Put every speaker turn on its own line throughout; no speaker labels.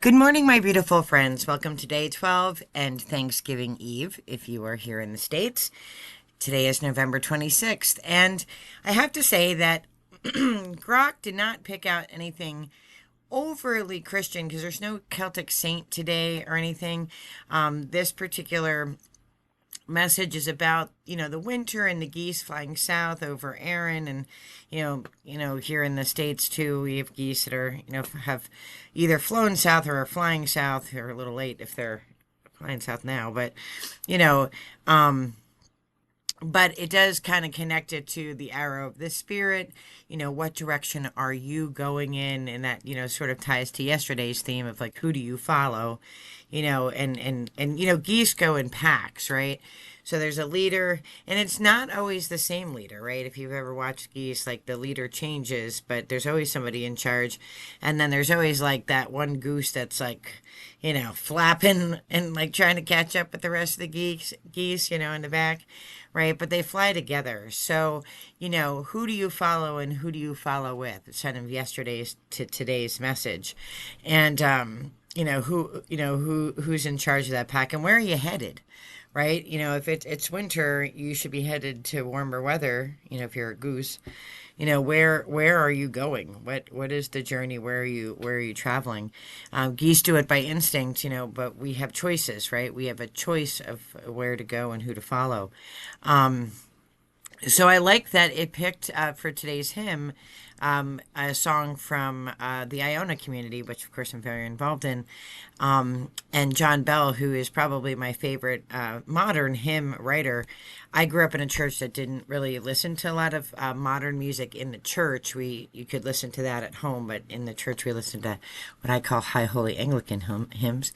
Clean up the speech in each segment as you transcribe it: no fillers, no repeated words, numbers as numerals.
Good morning, my beautiful friends. Welcome to day 12 and Thanksgiving Eve if you are here in the States. Today is November 26th, and I have to say that Grok did not pick out anything overly Christian because there's no Celtic saint today or anything. This particular message is about the winter and the geese flying south over Arran, and here in the States too we have geese that are have either flown south or are flying south. They're a little late if they're flying south now, but you know um but it does kind of connect it to the arrow of the spirit. What direction are you going in? And that sort of ties to yesterday's theme of like, who do you follow? And geese go in packs, right? So there's a leader, and it's not always the same leader, right? If you've ever watched geese, like the leader changes, but there's always somebody in charge. And then there's always like that one goose that's like, flapping and like trying to catch up with the rest of the geese, in the back, right? But they fly together. So, who do you follow and who do you follow with? It's kind of yesterday's to today's message. And, who's in charge of that pack and where are you headed? Right? If it's winter, you should be headed to warmer weather. If you're a goose, where are you going? What is the journey? Where are you traveling? Geese do it by instinct, but we have choices, right? We have a choice of where to go and who to follow. So I like that it picked for today's hymn a song from the Iona community, which of course I'm very involved in, and John Bell, who is probably my favorite modern hymn writer. I grew up in a church that didn't really listen to a lot of modern music in the church. You could listen to that at home, but in the church we listened to what I call High Holy Anglican hymns.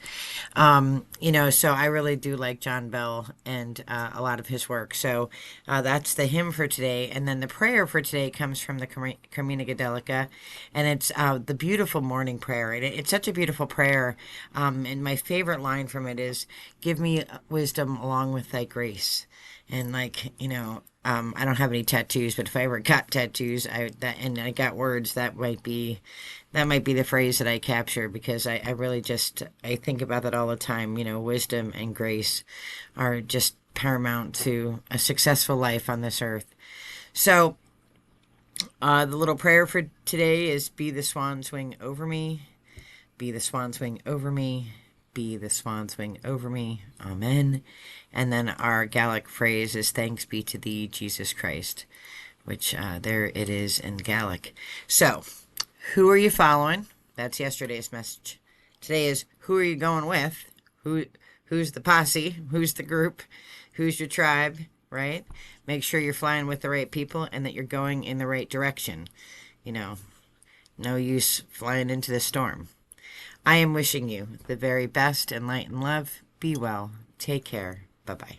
So I really do like John Bell and a lot of his work. So that's the hymn for today, and then the prayer for today comes from the Carmina Gadelica, and it's the beautiful morning prayer. And it's such a beautiful prayer. And my favorite line from it is, "Give me wisdom along with thy grace." And like, I don't have any tattoos, but if I ever got tattoos, and I got words, that might be the phrase that I capture, because I really just, I think about that all the time. Wisdom and grace are just paramount to a successful life on this earth. So, the little prayer for today is, be the swan's wing over me, be the swan's wing over me, be the swan's wing over me. Amen. And then our Gaelic phrase is, thanks be to thee, Jesus Christ, which there it is in Gaelic. So, who are you following? That's yesterday's message. Today is, who are you going with? Who's the posse? Who's the group? Who's your tribe? Right? Make sure you're flying with the right people and that you're going in the right direction. No use flying into the storm. I am wishing you the very best in light and love. Be well. Take care. Bye-bye.